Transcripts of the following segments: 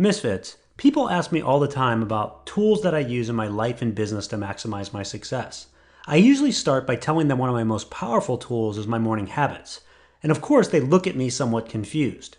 Misfits, people ask me all the time about tools that I use in my life and business to maximize my success. I usually start by telling them one of my most powerful tools is my morning habits. And of course, they look at me somewhat confused.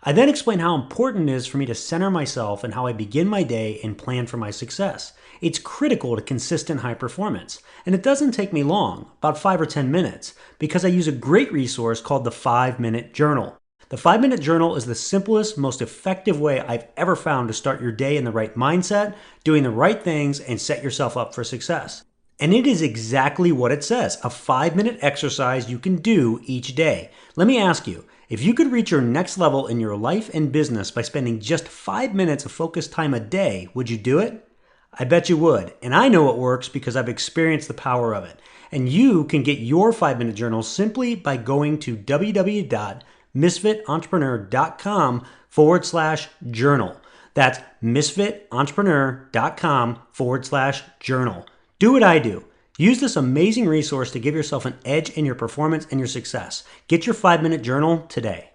I then explain how important it is for me to center myself and how I begin my day and plan for my success. It's critical to consistent high performance. And it doesn't take me long, about 5 or 10 minutes, because I use a great resource called the 5-Minute Journal. The 5-Minute Journal is the simplest, most effective way I've ever found to start your day in the right mindset, doing the right things, and set yourself up for success. And it is exactly what it says, a 5-minute exercise you can do each day. Let me ask you, if you could reach your next level in your life and business by spending just 5 minutes of focused time a day, would you do it? I bet you would. And I know it works because I've experienced the power of it. And you can get your 5-minute journal simply by going to www.misfitentrepreneur.com/journal. That's misfitentrepreneur.com/journal. Do what I do. Use this amazing resource to give yourself an edge in your performance and your success. Get your 5-minute journal today.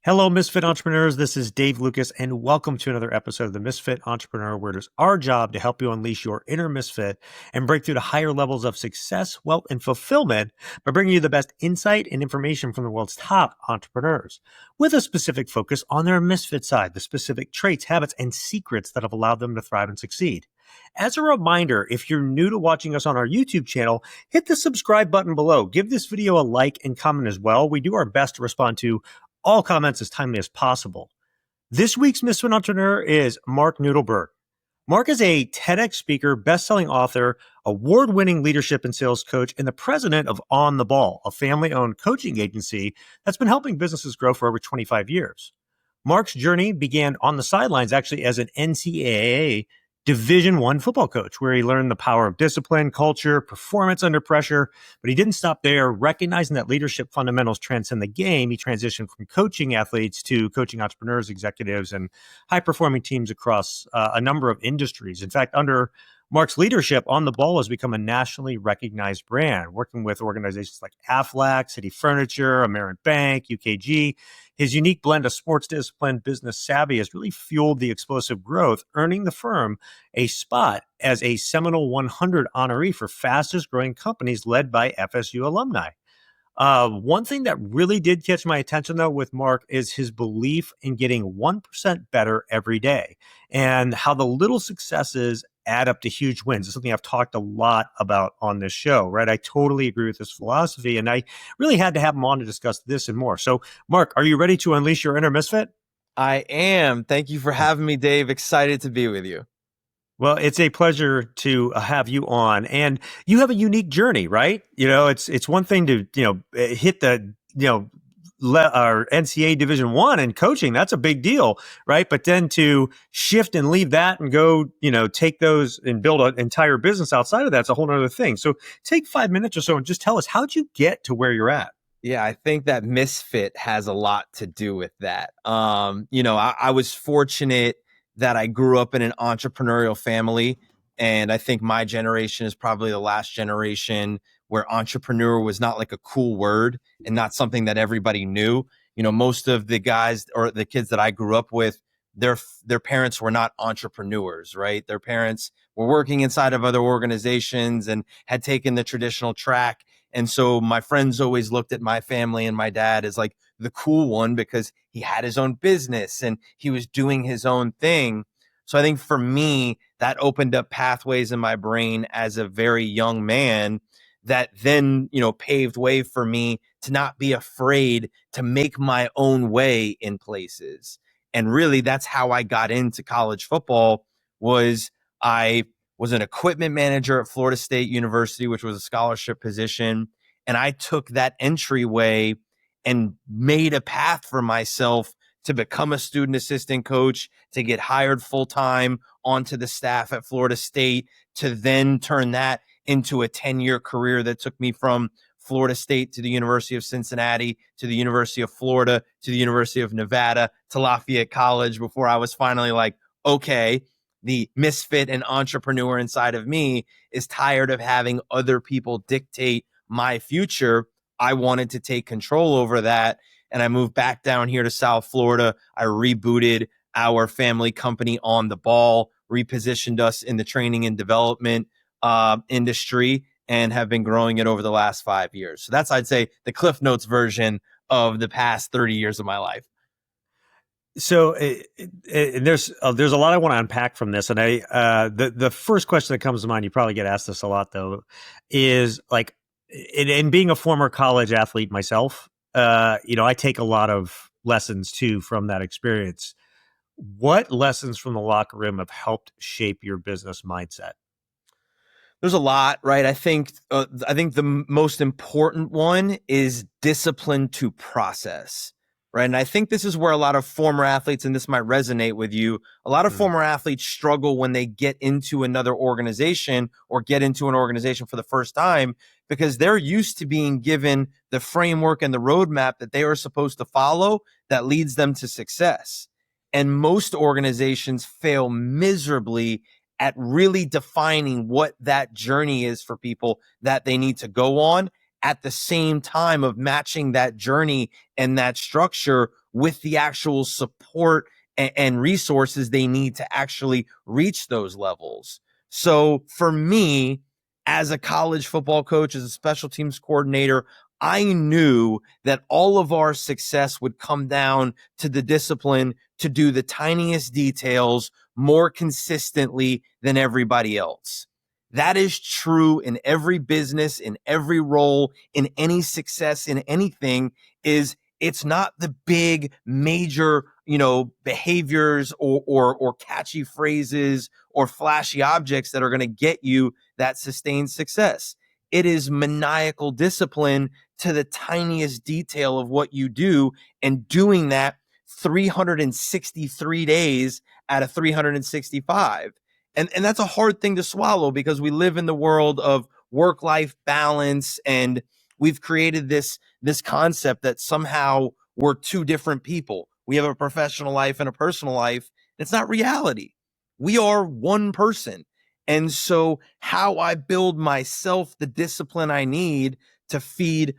Hello, Misfit Entrepreneurs. This is Dave Lukas, and welcome to another episode of the Misfit Entrepreneur, where it is our job to help you unleash your inner misfit and break through to higher levels of success, wealth, and fulfillment by bringing you the best insight and information from the world's top entrepreneurs, with a specific focus on their misfit side, the specific traits, habits, and secrets that have allowed them to thrive and succeed. As a reminder, if you're new to watching us on our YouTube channel, hit the subscribe button below. Give this video a like and comment as well. We do our best to respond to all comments as timely as possible. This week's Misfit Entrepreneur is Mark Nudelberg. Mark is a TEDx speaker, best-selling author, award-winning leadership and sales coach, and the president of On the Ball, a family-owned coaching agency that's been helping businesses grow for over 25 years. Mark's journey began on the sidelines, actually, as an NCAA Division I football coach, where he learned the power of discipline, culture, performance under pressure. But he didn't stop there. Recognizing that leadership fundamentals transcend the game, he transitioned from coaching athletes to coaching entrepreneurs, executives, and high-performing teams across a number of industries. In fact, under Mark's leadership, On the Ball has become a nationally recognized brand, working with organizations like Aflac, City Furniture, American Bank, UKG. His unique blend of sports discipline, business savvy has really fueled the explosive growth, earning the firm a spot as a Seminole 100 honoree for fastest growing companies led by FSU alumni. One thing that really did catch my attention, though, with Mark is his belief in getting 1% better every day and how the little successes add up to huge wins. It's something I've talked a lot about on this show, right? I totally agree with this philosophy, and I really had to have him on to discuss this and more. So, Mark, are you ready to unleash your inner misfit? I am. Thank you for having me, Dave. Excited to be with you. Well, it's a pleasure to have you on, and you have a unique journey, right? You know, it's one thing to, hit the, our NCAA Division I and coaching, that's a big deal, right? But then to shift and leave that and go, take those and build an entire business outside of that's a whole other thing. So take 5 minutes or so and just tell us, how'd you get to where you're at? Yeah, I think that misfit has a lot to do with that. I was fortunate that I grew up in an entrepreneurial family, and I think my generation is probably the last generation where entrepreneur was not like a cool word and not something that everybody knew. Most of the guys or the kids that I grew up with, their parents were not entrepreneurs, right? Their parents were working inside of other organizations and had taken the traditional track. And so my friends always looked at my family and my dad as like the cool one because he had his own business and he was doing his own thing. So I think for me, that opened up pathways in my brain as a very young man that then, paved way for me to not be afraid to make my own way in places. And really, that's how I got into college football. I was an equipment manager at Florida State University, which was a scholarship position. And I took that entryway and made a path for myself to become a student assistant coach, to get hired full-time onto the staff at Florida State, to then turn that into a 10-year career that took me from Florida State to the University of Cincinnati, to the University of Florida, to the University of Nevada, to Lafayette College, before I was finally like, okay, the misfit and entrepreneur inside of me is tired of having other people dictate my future. I wanted to take control over that. And I moved back down here to South Florida. I rebooted our family company On the Ball, repositioned us in the training and development industry, and have been growing it over the last 5 years. So that's, I'd say, the Cliff Notes version of the past 30 years of my life. So there's a lot I want to unpack from this, and the first question that comes to mind, you probably get asked this a lot though, is like, in being a former college athlete myself, I take a lot of lessons too from that experience. What lessons from the locker room have helped shape your business mindset? There's a lot, right? I think the most important one is discipline to process, right? And I think this is where a lot of former athletes, and this might resonate with you, a lot of former athletes struggle when they get into another organization or get into an organization for the first time, because they're used to being given the framework and the roadmap that they are supposed to follow that leads them to success. And most organizations fail miserably at really defining what that journey is for people that they need to go on, at the same time of matching that journey and that structure with the actual support and resources they need to actually reach those levels. So for me, as a college football coach, as a special teams coordinator, I knew that all of our success would come down to the discipline to do the tiniest details more consistently than everybody else. That is true in every business, in every role, in any success, in anything. It's not the big major, behaviors or catchy phrases or flashy objects that are going to get you that sustained success. It is maniacal discipline to the tiniest detail of what you do, and doing that 363 days out of 365. And that's a hard thing to swallow, because we live in the world of work-life balance, and we've created this concept that somehow we're two different people. We have a professional life and a personal life. It's not reality. We are one person. And so how I build myself the discipline I need to feed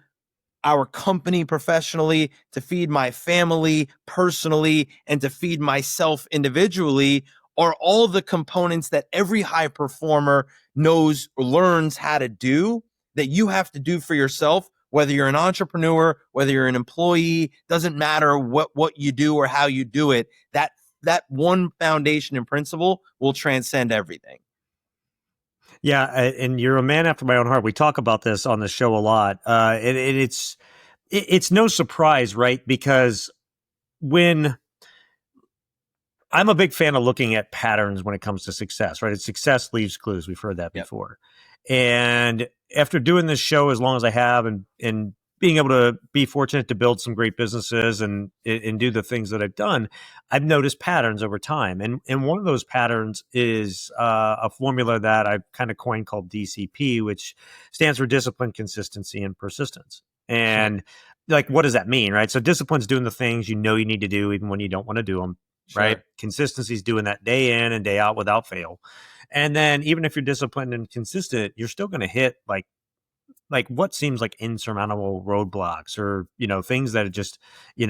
our company professionally, to feed my family personally, and to feed myself individually are all the components that every high performer knows or learns how to do, that you have to do for yourself, whether you're an entrepreneur, whether you're an employee, doesn't matter what you do or how you do it. That one foundation and principle will transcend everything. Yeah, and you're a man after my own heart. We talk about this on the show a lot. It's no surprise, right? Because when I'm a big fan of looking at patterns when it comes to success, right? Success leaves clues. We've heard that before. And after doing this show as long as I have, and being able to be fortunate to build some great businesses and do the things that I've done, I've noticed patterns over time. And one of those patterns is a formula that I've kind of coined called DCP, which stands for discipline, consistency, and persistence. And like, what does that mean, right? So discipline's doing the things you know you need to do even when you don't want to do them, right? Consistency is doing that day in and day out without fail. And then even if you're disciplined and consistent, you're still going to hit like what seems like insurmountable roadblocks, or, things that are just, you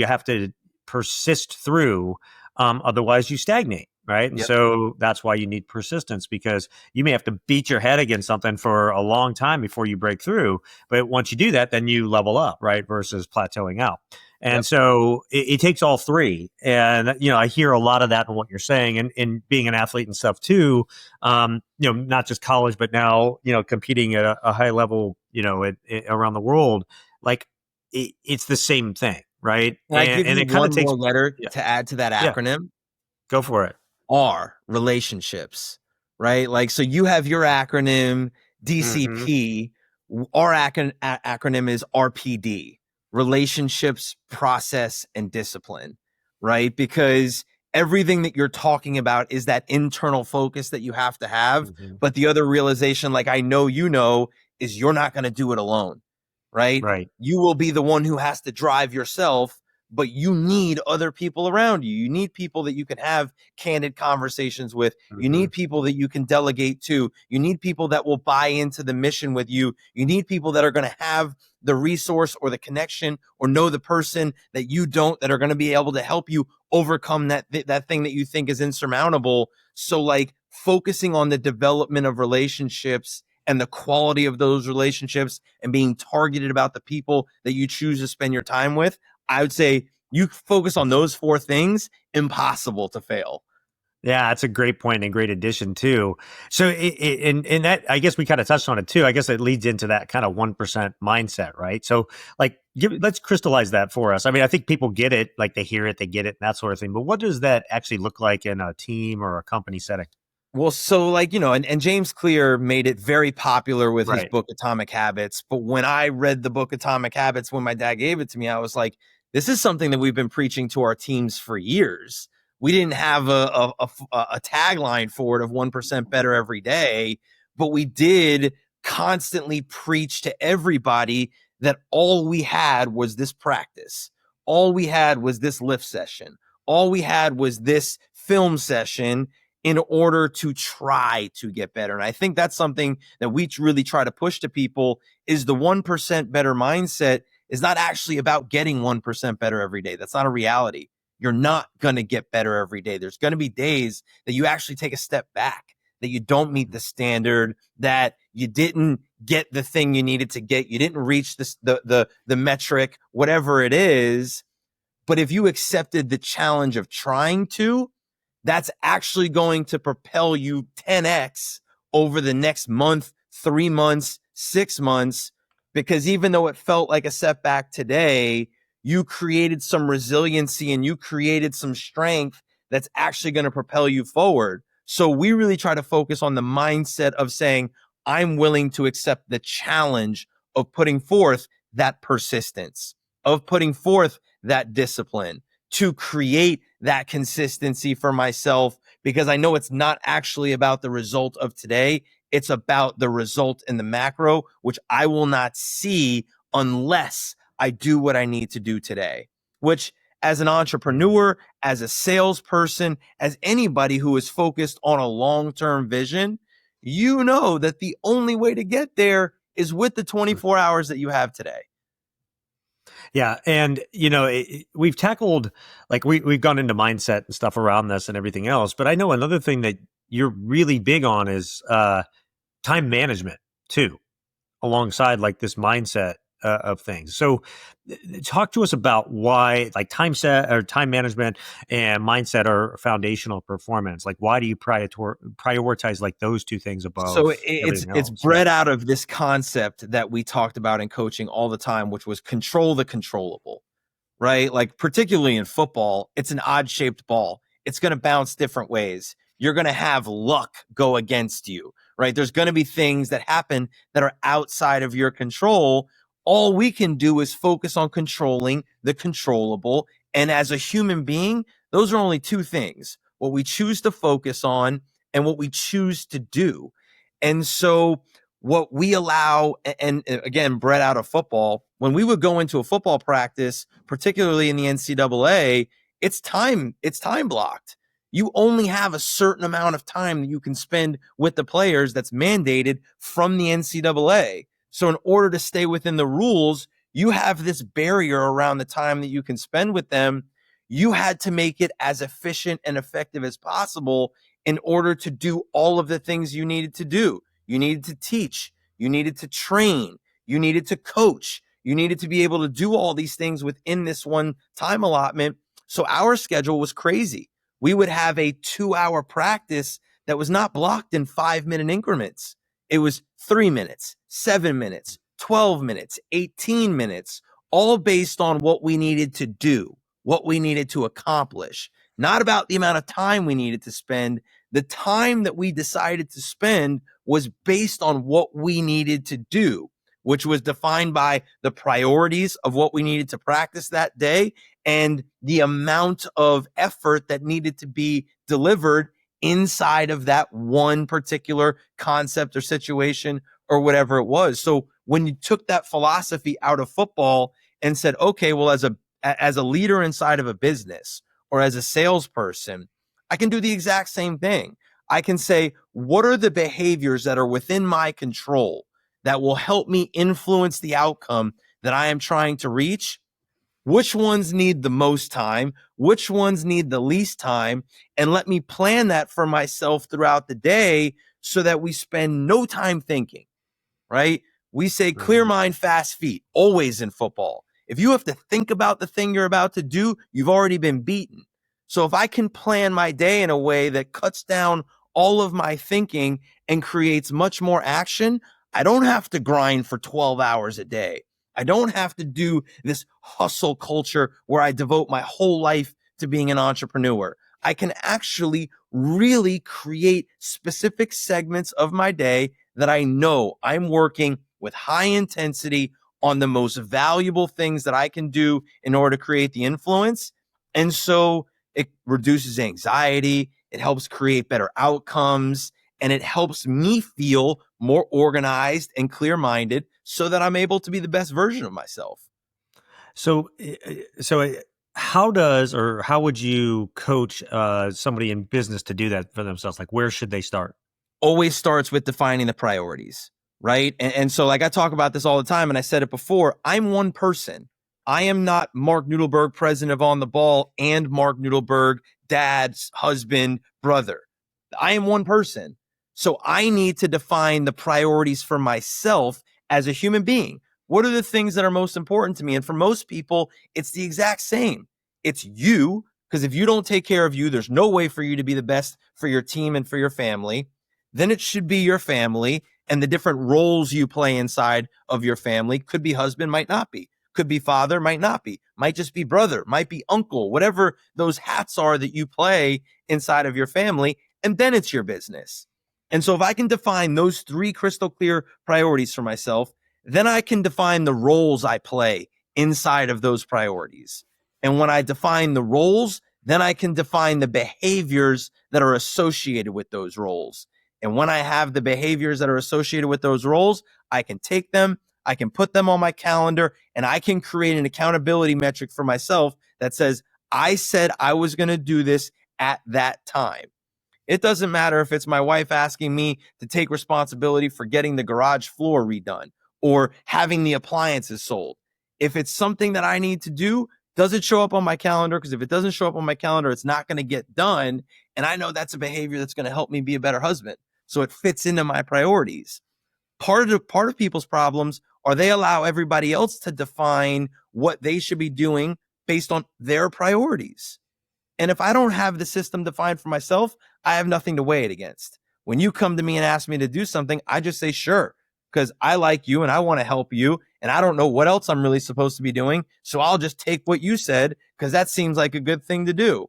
have to persist through. Otherwise you stagnate. Right. And so that's why you need persistence, because you may have to beat your head against something for a long time before you break through. But once you do that, then you level up, right? Versus plateauing out. And so it takes all three. And, I hear a lot of that in what you're saying, and being an athlete and stuff too, not just college, but now, competing at a high level, around the world, like it's the same thing. Right. Can I give you it one more letter to add to that acronym? Go for it. R, relationships, right? Like, so you have your acronym DCP. Our acronym is RPD, relationships, process, and discipline, right? Because everything that you're talking about is that internal focus that you have to have. But the other realization, like I know, is you're not going to do it alone, right? Right. You will be the one who has to drive yourself, but you need other people around you. You need people that you can have candid conversations with. You Mhm. need people that you can delegate to. You need people that will buy into the mission with you. You need people that are going to have the resource or the connection or know the person that you don't, that are going to be able to help you overcome that thing that you think is insurmountable. So like focusing on the development of relationships and the quality of those relationships and being targeted about the people that you choose to spend your time with, I would say you focus on those four things, impossible to fail. Yeah, that's a great point and a great addition too. So, and that, I guess we kind of touched on it too. I guess it leads into that kind of 1% mindset, right? So, like, let's crystallize that for us. I mean, I think people get it, like they hear it, they get it, and that sort of thing. But what does that actually look like in a team or a company setting? Well, so like, and James Clear made it very popular with his Right. book, Atomic Habits. But when I read the book, Atomic Habits, when my dad gave it to me, I was like, this is something that we've been preaching to our teams for years. We didn't have a tagline for it of 1% better every day, but we did constantly preach to everybody that all we had was this practice. All we had was this lift session. All we had was this film session in order to try to get better. And I think that's something that we really try to push to people is the 1% better mindset is not actually about getting 1% better every day. That's not a reality. You're not going to get better every day. There's going to be days that you actually take a step back, that you don't meet the standard, that you didn't get the thing you needed to get. You didn't reach the metric, whatever it is. But if you accepted the challenge of trying to, that's actually going to propel you 10x over the next month, 3 months, 6 months, because even though it felt like a setback today, you created some resiliency and you created some strength that's actually going to propel you forward. So we really try to focus on the mindset of saying, I'm willing to accept the challenge of putting forth that persistence, of putting forth that discipline, to create that consistency for myself, because I know it's not actually about the result of today. It's about the result in the macro, which I will not see unless I do what I need to do today, which as an entrepreneur, as a salesperson, as anybody who is focused on a long-term vision, you know that the only way to get there is with the 24 hours that you have today. Yeah, and we've tackled like we've gone into mindset and stuff around this and everything else. But I know another thing that you're really big on is time management too, alongside like this mindset of things. So, talk to us about why like time management and mindset are foundational performance. Like, why do you prioritize like those two things So above everything it's else? Yeah. bred out of this concept that we talked about in coaching all the time, which was control the controllable, right? Like particularly in football, it's an odd shaped ball. It's going to bounce different ways. You're going to have luck go against you, right? There's going to be things that happen that are outside of your control. All we can do is focus on controlling the controllable. And as a human being, those are only two things: what we choose to focus on and what we choose to do. And so what we allow, and again, bred out of football, when we would go into a football practice, particularly in the NCAA, it's time blocked. You only have a certain amount of time that you can spend with the players that's mandated from the NCAA. So in order to stay within the rules, you have this barrier around the time that you can spend with them. You had to make it as efficient and effective as possible in order to do all of the things you needed to do. You needed to teach, you needed to train, you needed to coach, you needed to be able to do all these things within this one time allotment. So our schedule was crazy. We would have a 2-hour practice that was not blocked in 5-minute increments. It was 3 minutes, 7 minutes, 12 minutes, 18 minutes, all based on what we needed to do, what we needed to accomplish, not about the amount of time we needed to spend. The time that we decided to spend was based on what we needed to do, which was defined by the priorities of what we needed to practice that day and the amount of effort that needed to be delivered inside of that one particular concept or situation or whatever it was. So when you took that philosophy out of football and said, okay, well, as a leader inside of a business or as a salesperson, I can do the exact same thing. I can say, what are the behaviors that are within my control that will help me influence the outcome that I am trying to reach? Which ones need the most time? Which ones need the least time? And let me plan that for myself throughout the day so that we spend no time thinking, right? We say clear mind, fast feet, always in football. If you have to think about the thing you're about to do, you've already been beaten. So if I can plan my day in a way that cuts down all of my thinking and creates much more action, I don't have to grind for 12 hours a day. I don't have to do this hustle culture where I devote my whole life to being an entrepreneur. I can actually really create specific segments of my day that I know I'm working with high intensity on the most valuable things that I can do in order to create the influence. And so it reduces anxiety, it helps create better outcomes, and it helps me feel more organized and clear-minded so that I'm able to be the best version of myself. So, how would you coach somebody in business to do that for themselves? Like, where should they start? Always starts with defining the priorities, right? And so like I talk about this all the time, and I said it before, I'm one person. I am not Mark Nudelberg, president of On the Ball, and Mark Nudelberg, dad's husband, brother. I am one person. So I need to define the priorities for myself as a human being. What are the things that are most important to me? And for most people, it's the exact same. It's you, because if you don't take care of you, there's no way for you to be the best for your team and for your family. Then it should be your family and the different roles you play inside of your family. Could be husband, might not be. Could be father, might not be. Might just be brother, might be uncle, whatever those hats are that you play inside of your family. And then it's your business. And so if I can define those three crystal clear priorities for myself, then I can define the roles I play inside of those priorities. And when I define the roles, then I can define the behaviors that are associated with those roles. And when I have the behaviors that are associated with those roles, I can take them, I can put them on my calendar, and I can create an accountability metric for myself that says, I said I was going to do this at that time. It doesn't matter if it's my wife asking me to take responsibility for getting the garage floor redone or having the appliances sold. If it's something that I need to do, does it show up on my calendar? Because if it doesn't show up on my calendar, it's not going to get done. And I know that's a behavior that's going to help me be a better husband. So it fits into my priorities. Part of people's problems are they allow everybody else to define what they should be doing based on their priorities. And if I don't have the system defined for myself, I have nothing to weigh it against. When you come to me and ask me to do something, I just say, sure, because I like you and I want to help you. And I don't know what else I'm really supposed to be doing. So I'll just take what you said because that seems like a good thing to do.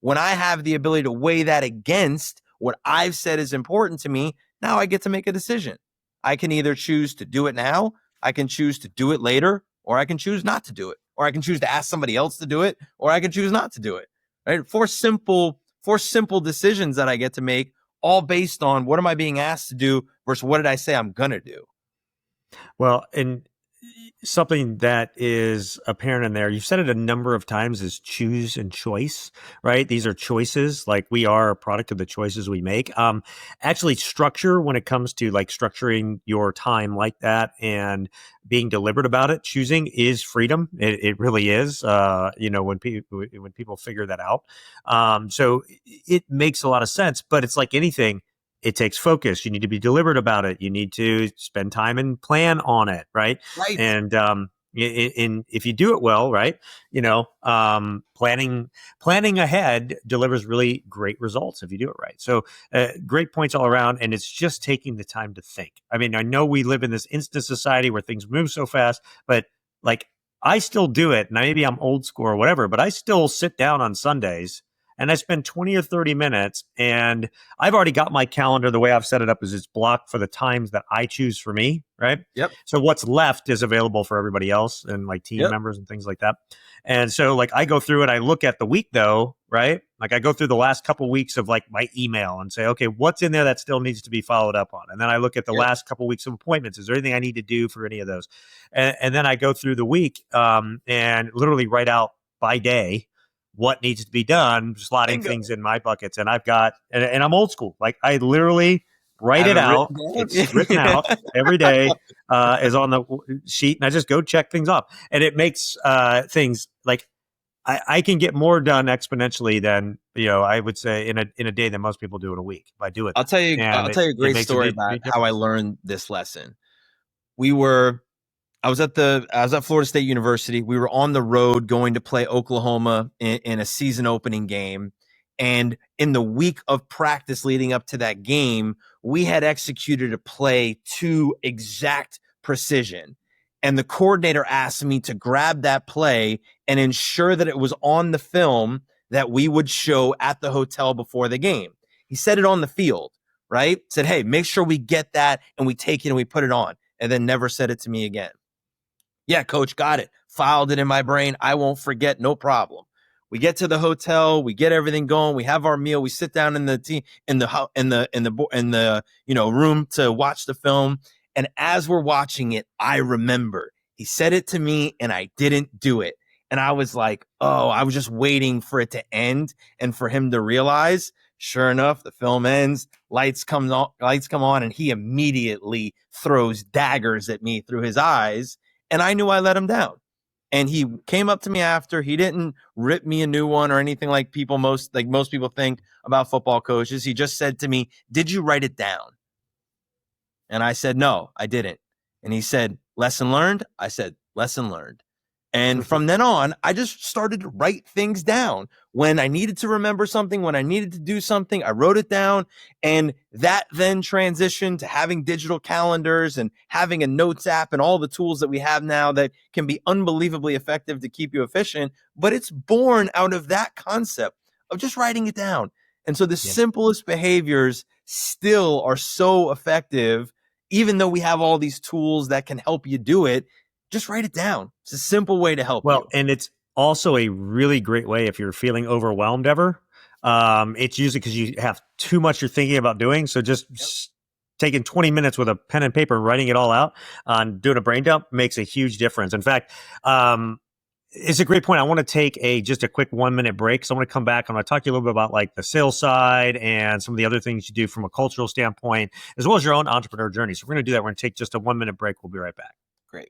When I have the ability to weigh that against what I've said is important to me, now I get to make a decision. I can either choose to do it now, I can choose to do it later, or I can choose not to do it, or I can choose to ask somebody else to do it, or I can choose not to do it. Right? Four simple decisions that I get to make, all based on what am I being asked to do versus what did I say I'm gonna do. Well, and something that is apparent in there, you've said it a number of times, is choose and choice, right? These are choices. Like, we are a product of the choices we make. Actually, structure, when it comes to like structuring your time like that and being deliberate about it, choosing is freedom. It really is. When people figure that out, so it makes a lot of sense. But it's like anything. It takes focus. You need to be deliberate about it. You need to spend time and plan on it, right? Right. And if you do it well, right, planning ahead delivers really great results if you do it right. So great points all around. And it's just taking the time to think. I mean, I know we live in this instant society where things move so fast, but like, I still do it. And maybe I'm old school or whatever, but I still sit down on Sundays and I spend 20 or 30 minutes, and I've already got my calendar. The way I've set it up is it's blocked for the times that I choose for me, right? Yep. So what's left is available for everybody else and like team members and things like that. And so like I go through and I look at the week though, right? Like I go through the last couple of weeks of like my email and say, okay, what's in there that still needs to be followed up on? And then I look at the last couple of weeks of appointments. Is there anything I need to do for any of those? And then I go through the week and literally write out by day what needs to be done, slotting things in my buckets. And I've got, and I'm old school. Like I literally write it out. It's written out every day, is on the sheet, and I just go check things off. And it makes things like I can get more done exponentially than, I would say in a day than most people do in a week by doing that. I'll tell you a great story about how I learned this lesson. I was at Florida State University. We were on the road going to play Oklahoma in a season opening game. And in the week of practice leading up to that game, we had executed a play to exact precision. And the coordinator asked me to grab that play and ensure that it was on the film that we would show at the hotel before the game. He said it on the field, right? Said, hey, make sure we get that and we take it and we put it on. And then never said it to me again. Yeah, coach, got it. Filed it in my brain. I won't forget. No problem. We get to the hotel, we get everything going, we have our meal, we sit down in the room to watch the film. And as we're watching it, I remember he said it to me and I didn't do it. And I was like, oh, I was just waiting for it to end and for him to realize. Sure enough, the film ends, lights come on, and he immediately throws daggers at me through his eyes. And I knew I let him down. And he came up to me after. He didn't rip me a new one or anything like most people think about football coaches. He just said to me, did you write it down? And I said, no, I didn't. And he said, lesson learned? I said, lesson learned. And from then on, I just started to write things down. When I needed to remember something, when I needed to do something, I wrote it down. And that then transitioned to having digital calendars and having a notes app and all the tools that we have now that can be unbelievably effective to keep you efficient. But it's born out of that concept of just writing it down. And so the simplest behaviors still are so effective, even though we have all these tools that can help you do it. Just write it down. It's a simple way to help you. And it's also a really great way if you're feeling overwhelmed ever. It's usually because you have too much you're thinking about doing. So just taking 20 minutes with a pen and paper and writing it all out on doing a brain dump makes a huge difference. In fact, it's a great point. I want to take just a quick 1 minute break. So I want to come back and I want to talk to you a little bit about like the sales side and some of the other things you do from a cultural standpoint, as well as your own entrepreneur journey. So we're going to do that. We're going to take just a 1 minute break. We'll be right back. Great.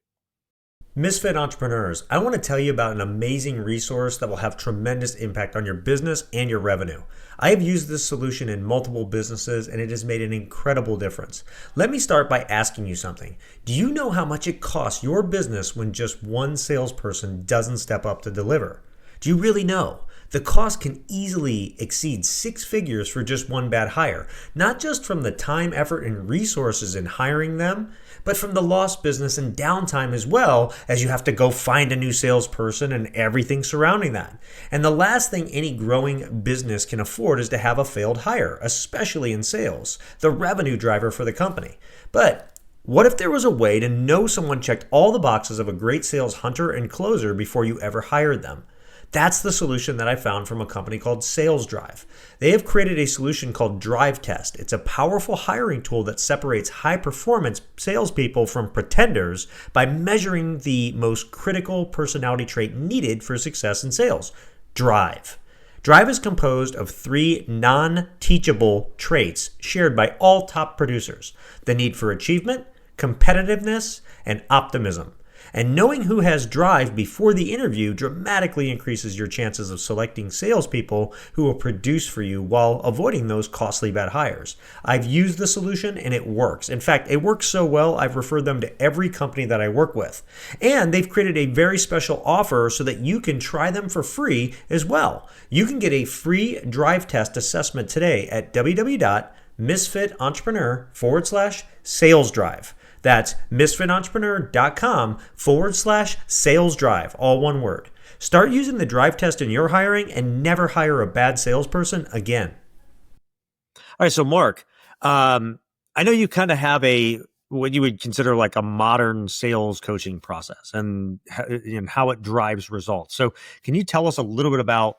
Misfit Entrepreneurs, I want to tell you about an amazing resource that will have tremendous impact on your business and your revenue. I have used this solution in multiple businesses and it has made an incredible difference. Let me start by asking you something. Do you know how much it costs your business when just one salesperson doesn't step up to deliver? Do you really know? The cost can easily exceed 6 figures for just one bad hire, not just from the time, effort, and resources in hiring them, but from the lost business and downtime as well, as you have to go find a new salesperson and everything surrounding that. And the last thing any growing business can afford is to have a failed hire, especially in sales, the revenue driver for the company. But what if there was a way to know someone checked all the boxes of a great sales hunter and closer before you ever hired them? That's the solution that I found from a company called Sales Drive. They have created a solution called Drive Test. It's a powerful hiring tool that separates high-performance salespeople from pretenders by measuring the most critical personality trait needed for success in sales: drive. Drive is composed of 3 non-teachable traits shared by all top producers: the need for achievement, competitiveness, and optimism. And knowing who has drive before the interview dramatically increases your chances of selecting salespeople who will produce for you while avoiding those costly bad hires. I've used the solution and it works. In fact, it works so well, I've referred them to every company that I work with. And they've created a very special offer so that you can try them for free as well. You can get a free drive test assessment today at www.misfitentrepreneur.com/sales drive. That's misfitentrepreneur.com/sales drive, all one word. Start using the drive test in your hiring and never hire a bad salesperson again. All right, so Mark, I know you kind of have what you would consider like a modern sales coaching process and how it drives results. So can you tell us a little bit about,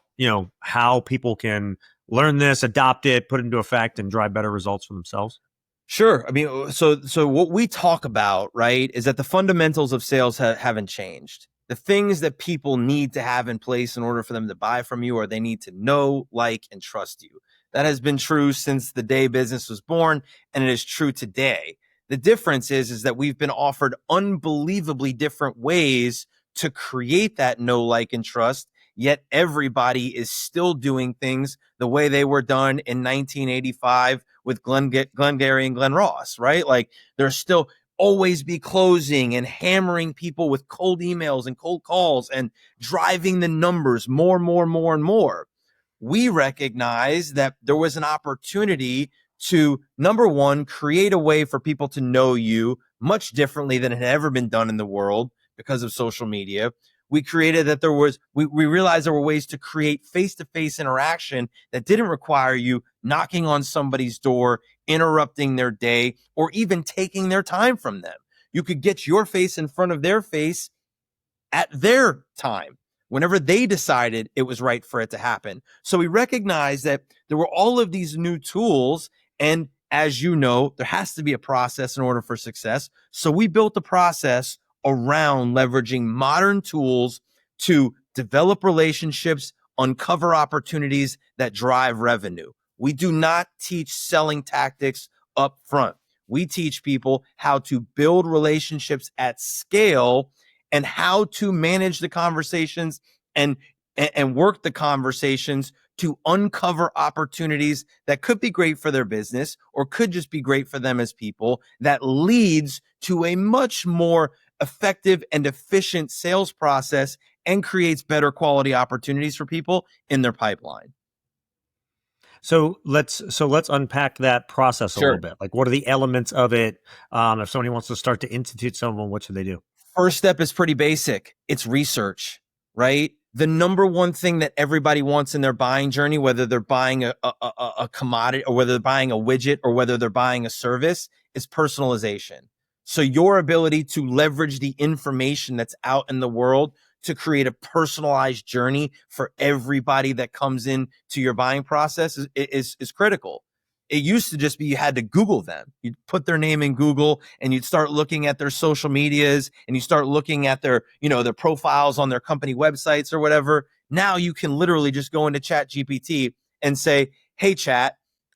how people can learn this, adopt it, put it into effect, and drive better results for themselves? Sure. I mean, so what we talk about, right, is that the fundamentals of sales haven't changed. The things that people need to have in place in order for them to buy from you, or they need to know, like, and trust you. That has been true since the day business was born, and it is true today. The difference is that we've been offered unbelievably different ways to create that know, like, and trust, yet everybody is still doing things the way they were done in 1985 with Glengarry and Glenn Ross, right? Like, there's still always be closing and hammering people with cold emails and cold calls and driving the numbers more and more. We recognize that there was an opportunity to, number one, create a way for people to know you much differently than had ever been done in the world because of social media. We created that we realized there were ways to create face-to-face interaction that didn't require you knocking on somebody's door, interrupting their day, or even taking their time from them. You could get your face in front of their face at their time, whenever they decided it was right for it to happen. So we recognized that there were all of these new tools, and as you know, there has to be a process in order for success. So we built a process around leveraging modern tools to develop relationships, uncover opportunities that drive revenue. We do not teach selling tactics up front. We teach people how to build relationships at scale and how to manage the conversations and work the conversations to uncover opportunities that could be great for their business or could just be great for them as people, that leads to a much more effective and efficient sales process and creates better quality opportunities for people in their pipeline. So let's unpack that process a little bit. Like, what are the elements of it? If somebody wants to start to institute some of them, what should they do? First step is pretty basic. It's research, right? The number one thing that everybody wants in their buying journey, whether they're buying a commodity or whether they're buying a widget or whether they're buying a service, is personalization. So your ability to leverage the information that's out in the world to create a personalized journey for everybody that comes in to your buying process is critical. It used to just be you had to Google them. You'd put their name in Google and you'd start looking at their social medias and you start looking at their profiles on their company websites or whatever. Now you can literally just go into Chat GPT and say, hey, chat,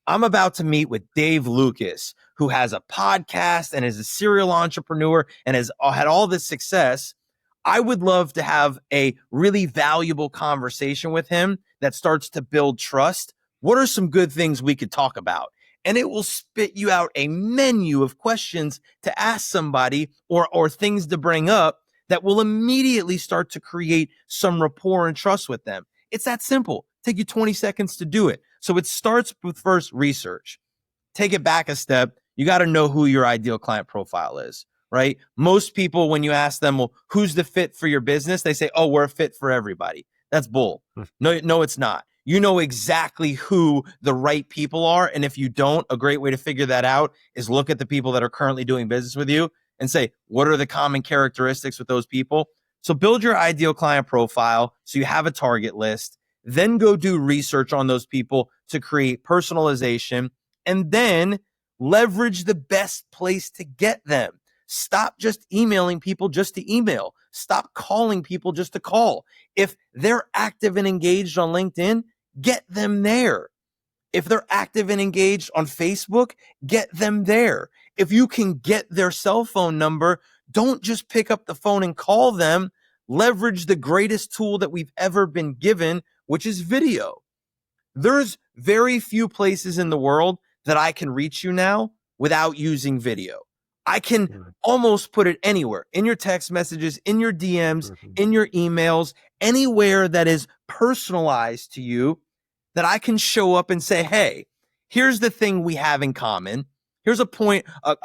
I'm about to meet with Dave Lukas, who has a podcast and is a serial entrepreneur and has had all this success. I would love to have a really valuable conversation with him that starts to build trust. What are some good things we could talk about? And it will spit you out a menu of questions to ask somebody or things to bring up that will immediately start to create some rapport and trust with them. It's that simple. Take you 20 seconds to do it. So it starts with first research. Take it back a step. You got to know who your ideal client profile is, right? Most people, when you ask them, well, who's the fit for your business? They say, oh, we're a fit for everybody. That's bull. No, it's not. You know exactly who the right people are. And if you don't, a great way to figure that out is look at the people that are currently doing business with you and say, what are the common characteristics with those people? So build your ideal client profile so you have a target list, then go do research on those people to create personalization, and then leverage the best place to get them. Stop just emailing people just to email. Stop calling people just to call. If they're active and engaged on LinkedIn, get them there. If they're active and engaged on Facebook, get them there. If you can get their cell phone number, don't just pick up the phone and call them. Leverage the greatest tool that we've ever been given, which is video. There's very few places in the world that I can reach you now without using video. I can almost put it anywhere, in your text messages, in your DMs, in your emails, anywhere that is personalized to you, that I can show up and say, hey, here's the thing we have in common. Here's a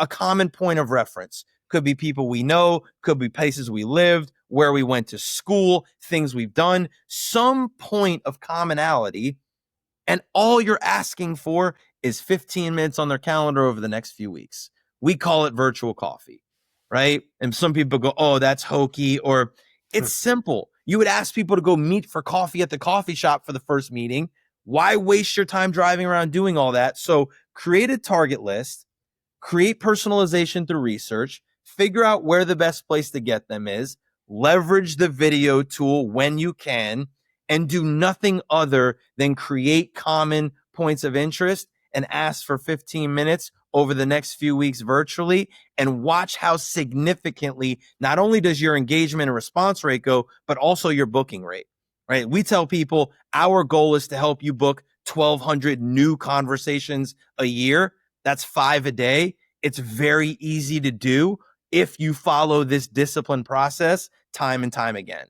common point of reference. Could be people we know, could be places we lived, where we went to school, things we've done, some point of commonality. And all you're asking for is 15 minutes on their calendar over the next few weeks. We call it virtual coffee, right? And some people go, oh, that's hokey, or it's simple. You would ask people to go meet for coffee at the coffee shop for the first meeting. Why waste your time driving around doing all that? So create a target list, create personalization through research, figure out where the best place to get them is, leverage the video tool when you can, and do nothing other than create common points of interest and ask for 15 minutes over the next few weeks virtually, and watch how significantly not only does your engagement and response rate go, but also your booking rate, right? We tell people our goal is to help you book 1,200 new conversations a year. That's 5 a day. It's very easy to do if you follow this discipline process time and time again.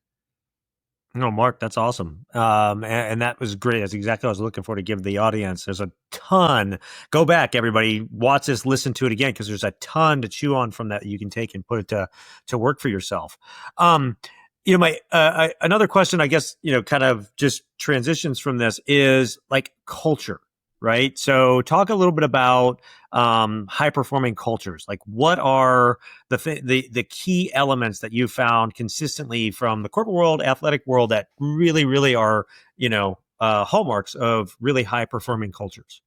No, Mark, that's awesome. And that was great. That's exactly what I was looking for to give the audience. There's a ton. Go back, everybody. Watch this, listen to it again, because there's a ton to chew on from that you can take and put it to work for yourself. My another question, I guess, kind of just transitions from this is like culture, right? So talk a little bit about high performing cultures. Like, what are the key elements that you found consistently from the corporate world, athletic world, that really, really are, hallmarks of really high performing cultures?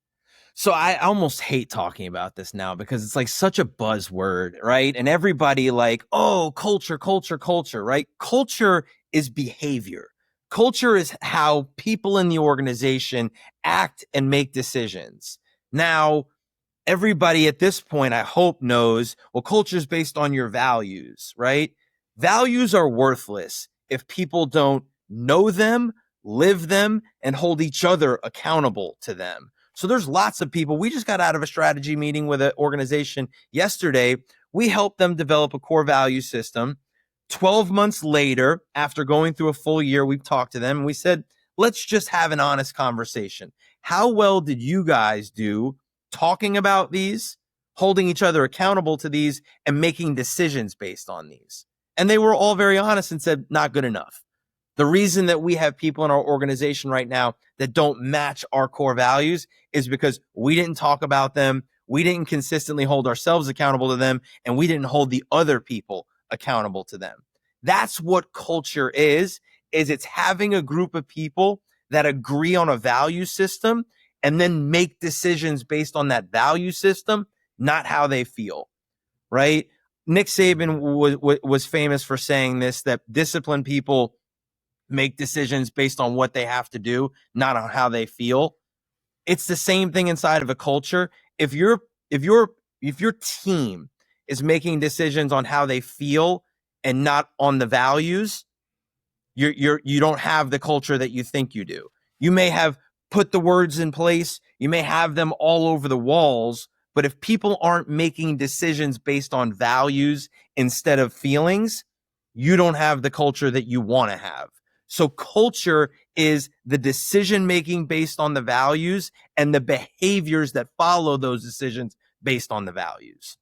So I almost hate talking about this now because it's like such a buzzword, right? And everybody like, oh, culture, culture, culture, right? Culture is behavior. Culture is how people in the organization act and make decisions. Now, everybody at this point, I hope, knows, well, culture is based on your values, right? Values are worthless if people don't know them, live them, and hold each other accountable to them. So there's lots of people. We just got out of a strategy meeting with an organization yesterday. We helped them develop a core value system. 12 months later, after going through a full year, we've talked to them and we said, let's just have an honest conversation. How well did you guys do talking about these, holding each other accountable to these, and making decisions based on these? And they were all very honest and said, not good enough. The reason that we have people in our organization right now that don't match our core values is because we didn't talk about them, we didn't consistently hold ourselves accountable to them, and we didn't hold the other people accountable to them. That's what culture is it's having a group of people that agree on a value system and then make decisions based on that value system, not how they feel, right? Nick Saban was famous for saying this, that disciplined people make decisions based on what they have to do, not on how they feel. It's the same thing inside of a culture. If your team is making decisions on how they feel and not on the values, you don't have the culture that you think you do. You may have put the words in place, you may have them all over the walls, but if people aren't making decisions based on values instead of feelings, you don't have the culture that you want to have. So culture is the decision making based on the values and the behaviors that follow those decisions based on the values.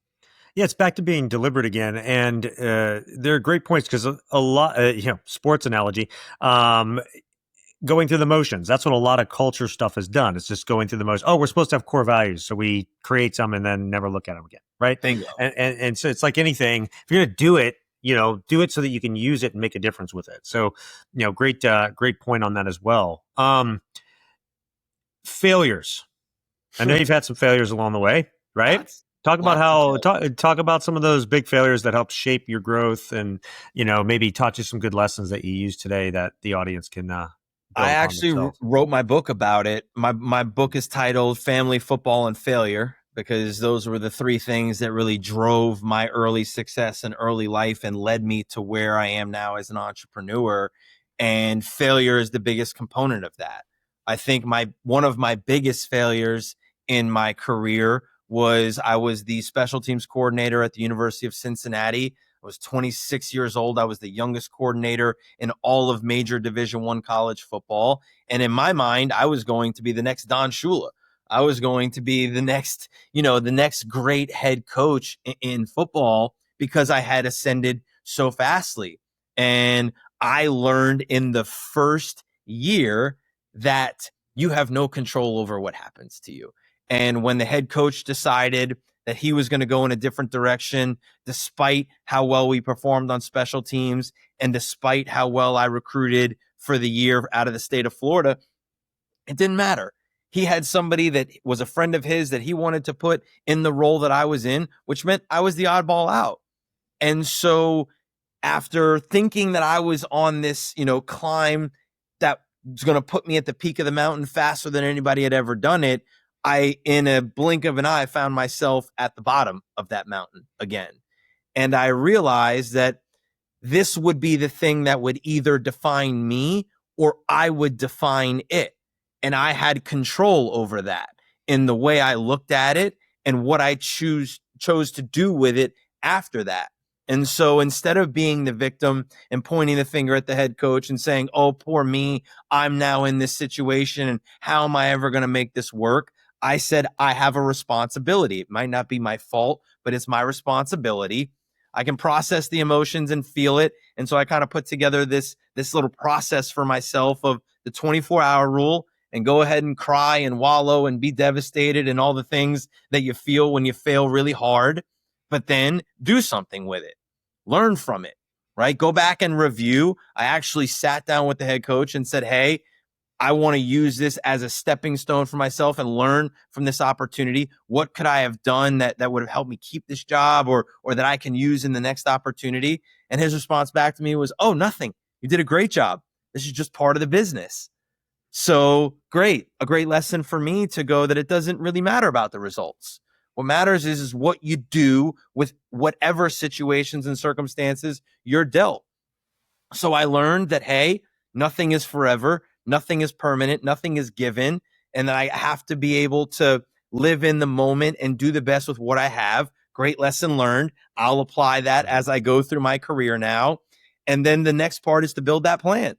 Yeah, it's back to being deliberate again. And there are great points because a lot, sports analogy, going through the motions. That's what a lot of culture stuff has done. It's just going through the motions. Oh, we're supposed to have core values. So we create some and then never look at them again. Right. Bingo. And so it's like anything. If you're going to do it, do it so that you can use it and make a difference with it. So, great point on that as well. Failures. I know you've had some failures along the way, right? Talk about some of those big failures that helped shape your growth and, maybe taught you some good lessons that you use today that the audience can, I actually wrote my book about it. My book is titled Family, Football, and Failure, because those were the three things that really drove my early success and early life and led me to where I am now as an entrepreneur. And failure is the biggest component of that. I think one of my biggest failures in my career was I was the special teams coordinator at the University of Cincinnati. I was 26 years old. I was the youngest coordinator in all of major Division I college football. And in my mind, I was going to be the next Don Shula. I was going to be the next great head coach in football because I had ascended so fastly. And I learned in the first year that you have no control over what happens to you. And when the head coach decided that he was going to go in a different direction, despite how well we performed on special teams and despite how well I recruited for the year out of the state of Florida, it didn't matter. He had somebody that was a friend of his that he wanted to put in the role that I was in, which meant I was the oddball out. And so after thinking that I was on this, climb that was going to put me at the peak of the mountain faster than anybody had ever done it, I, in a blink of an eye, found myself at the bottom of that mountain again. And I realized that this would be the thing that would either define me or I would define it. And I had control over that in the way I looked at it and what I chose to do with it after that. And so instead of being the victim and pointing the finger at the head coach and saying, oh, poor me, I'm now in this situation and how am I ever going to make this work? I said, I have a responsibility. It might not be my fault, but it's my responsibility. I can process the emotions and feel it. And so I kind of put together this little process for myself of the 24-hour rule and go ahead and cry and wallow and be devastated and all the things that you feel when you fail really hard, but then do something with it. Learn from it, right? Go back and review. I actually sat down with the head coach and said, hey, I want to use this as a stepping stone for myself and learn from this opportunity. What could I have done that would have helped me keep this job or that I can use in the next opportunity? And his response back to me was, oh, nothing. You did a great job. This is just part of the business. So great. A great lesson for me to go that it doesn't really matter about the results. What matters is what you do with whatever situations and circumstances you're dealt. So I learned that, hey, nothing is forever. Nothing is permanent. Nothing is given. And that I have to be able to live in the moment and do the best with what I have. Great lesson learned. I'll apply that as I go through my career now. And then the next part is to build that plan.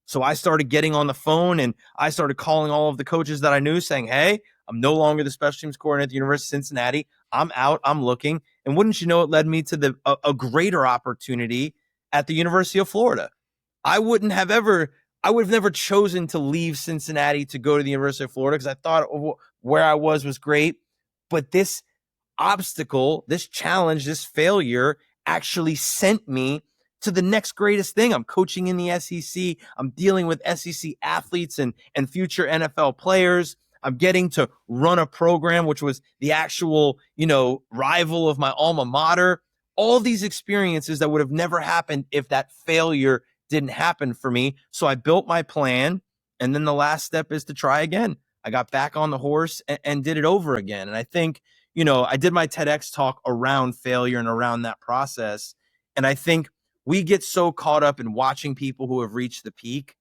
So I started getting on the phone and I started calling all of the coaches that I knew saying, hey, I'm no longer the special teams coordinator at the University of Cincinnati. I'm out. I'm looking. And wouldn't you know, it led me to a greater opportunity at the University of Florida. I would have never chosen to leave Cincinnati to go to the University of Florida because I thought where I was great. But this obstacle, this challenge, this failure actually sent me to the next greatest thing. I'm coaching in the SEC. I'm dealing with SEC athletes and future NFL players. I'm getting to run a program, which was the actual, rival of my alma mater. All these experiences that would have never happened if that failure didn't happen for me. So I built my plan. And then the last step is to try again. I got back on the horse and did it over again. And I think, I did my TEDx talk around failure and around that process. And I think we get so caught up in watching people who have reached the peak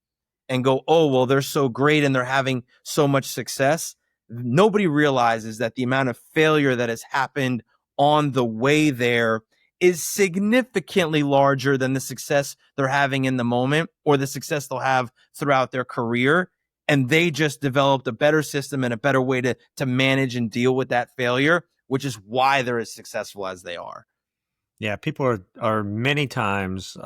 and go, oh, well, they're so great and they're having so much success. Nobody realizes that the amount of failure that has happened on the way there is significantly larger than the success they're having in the moment or the success they'll have throughout their career. And they just developed a better system and a better way to manage and deal with that failure, which is why they're as successful as they are. Yeah, people are many times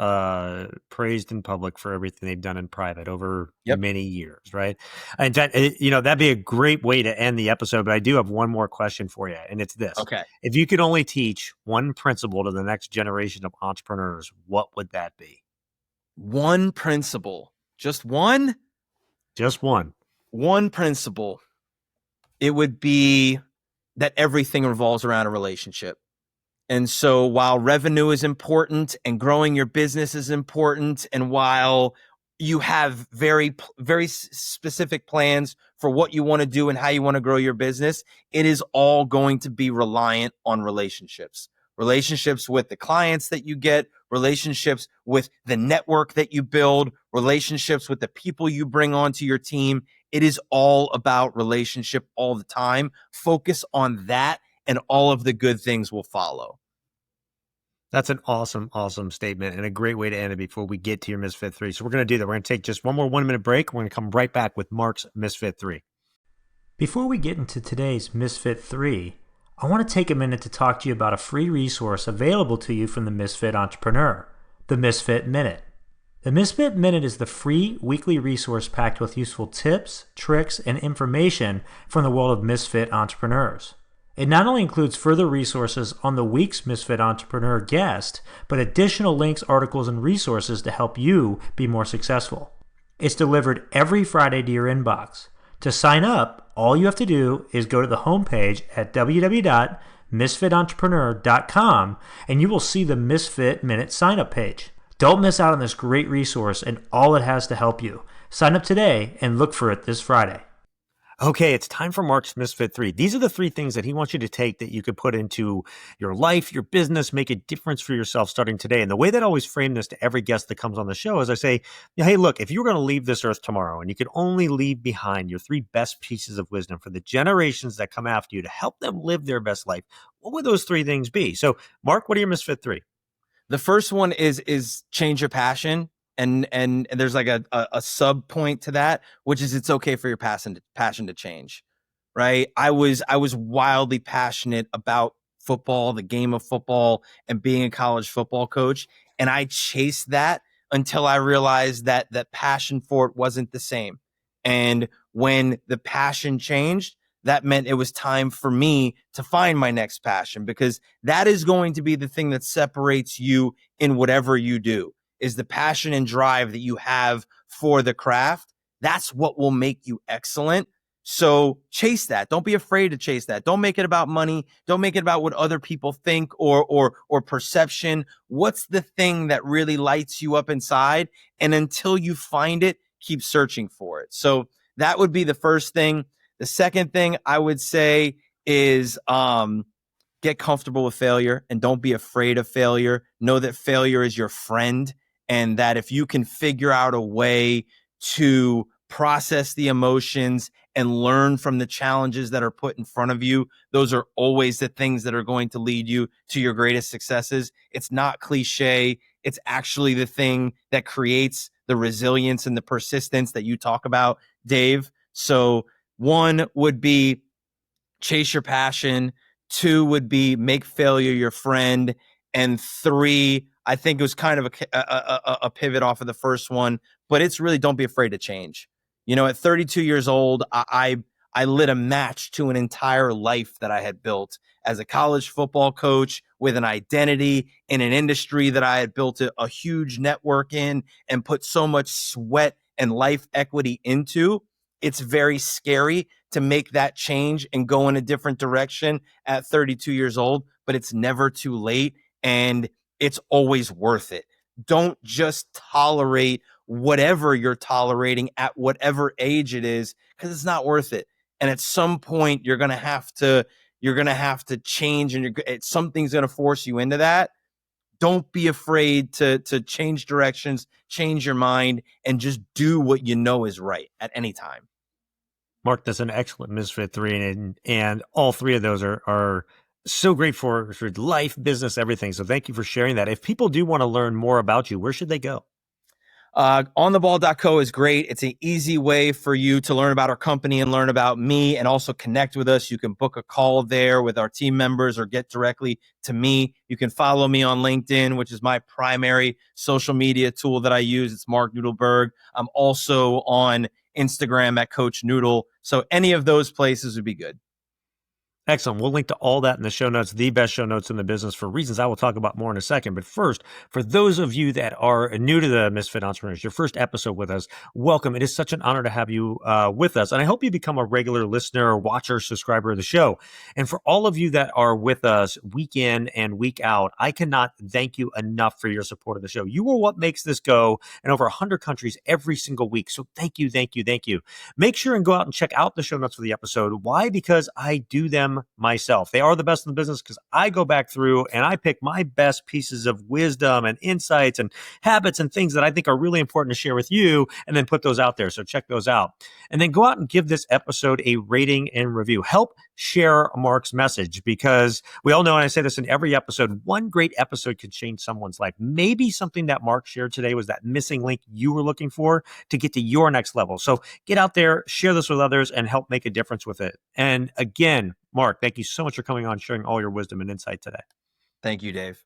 praised in public for everything they've done in private over many years, right? And that'd be a great way to end the episode. But I do have one more question for you, and it's this: okay, if you could only teach one principle to the next generation of entrepreneurs, what would that be? One principle, just one, one principle. It would be that everything revolves around a relationship. And so while revenue is important and growing your business is important, and while you have very, very specific plans for what you want to do and how you want to grow your business, it is all going to be reliant on relationships. Relationships with the clients that you get, relationships with the network that you build, relationships with the people you bring onto your team. It is all about relationship all the time. Focus on that, and all of the good things will follow. That's an awesome, awesome statement and a great way to end it before we get to your Misfit 3. So we're going to do that. We're going to take just one more 1-minute break. We're going to come right back with Mark's Misfit 3. Before we get into today's Misfit 3, I want to take a minute to talk to you about a free resource available to you from the Misfit Entrepreneur, the Misfit Minute. The Misfit Minute is the free weekly resource packed with useful tips, tricks, and information from the world of misfit entrepreneurs. It not only includes further resources on the week's Misfit Entrepreneur guest, but additional links, articles, and resources to help you be more successful. It's delivered every Friday to your inbox. To sign up, all you have to do is go to the homepage at www.misfitentrepreneur.com and you will see the Misfit Minute sign-up page. Don't miss out on this great resource and all it has to help you. Sign up today and look for it this Friday. Okay, it's time for Mark's Misfit 3. These are the 3 things that he wants you to take that you could put into your life, your business, make a difference for yourself starting today. And the way that I always frame this to every guest that comes on the show is I say, hey, look, if you were going to leave this earth tomorrow and you could only leave behind your 3 best pieces of wisdom for the generations that come after you to help them live their best life, what would those 3 things be? So, Mark, what are your Misfit 3? The first one is change your passion. And there's like a sub point to that, which is it's okay for your passion to change, right? I was wildly passionate about football, the game of football, and being a college football coach. And I chased that until I realized that passion for it wasn't the same. And when the passion changed, that meant it was time for me to find my next passion, because that is going to be the thing that separates you in whatever you do, is the passion and drive that you have for the craft. That's what will make you excellent. So chase that. Don't be afraid to chase that. Don't make it about money. Don't make it about what other people think or perception. What's the thing that really lights you up inside? And until you find it, keep searching for it. So that would be the first thing. The second thing I would say is get comfortable with failure and don't be afraid of failure. Know that failure is your friend, and that if you can figure out a way to process the emotions and learn from the challenges that are put in front of you, those are always the things that are going to lead you to your greatest successes. It's not cliche. It's actually the thing that creates the resilience and the persistence that you talk about, Dave. So 1 would be chase your passion. 2 would be make failure your friend. And 3, I think it was kind of a pivot off of the first one, but it's really don't be afraid to change. You know, at 32 years old, I lit a match to an entire life that I had built as a college football coach with an identity in an industry that I had built a huge network in and put so much sweat and life equity into. It's very scary to make that change and go in a different direction at 32 years old, but it's never too late and it's always worth it. Don't just tolerate whatever you're tolerating at whatever age it is, because it's not worth it. And at some point you're going to have to change, and something's going to force you into that. Don't be afraid to change directions, change your mind, and just do what you know is right at any time. Mark, that's an excellent Misfit 3, and all 3 of those are so great for life, business, everything. So thank you for sharing that. If people do want to learn more about you, where should they go? Ontheball.co is great. It's an easy way for you to learn about our company and learn about me and also connect with us. You can book a call there with our team members or get directly to me. You can follow me on LinkedIn, which is my primary social media tool that I use. It's Mark Nudelberg. I'm also on Instagram at Coach Noodle. So any of those places would be good. Excellent. We'll link to all that in the show notes, the best show notes in the business for reasons I will talk about more in a second. But first, for those of you that are new to the Misfit Entrepreneurs, your first episode with us, welcome. It is such an honor to have you with us. And I hope you become a regular listener, watcher, subscriber of the show. And for all of you that are with us week in and week out, I cannot thank you enough for your support of the show. You are what makes this go in over 100 countries every single week. So thank you, thank you, thank you. Make sure and go out and check out the show notes for the episode. Why? Because I do them myself. They are the best in the business because I go back through and I pick my best pieces of wisdom and insights and habits and things that I think are really important to share with you and then put those out there. So check those out. And then go out and give this episode a rating and review. Help share Mark's message, because we all know, and I say this in every episode, one great episode can change someone's life. Maybe something that Mark shared today was that missing link you were looking for to get to your next level. So get out there, share this with others, and help make a difference with it. And again, Mark, thank you so much for coming on, sharing all your wisdom and insight today. Thank you, Dave.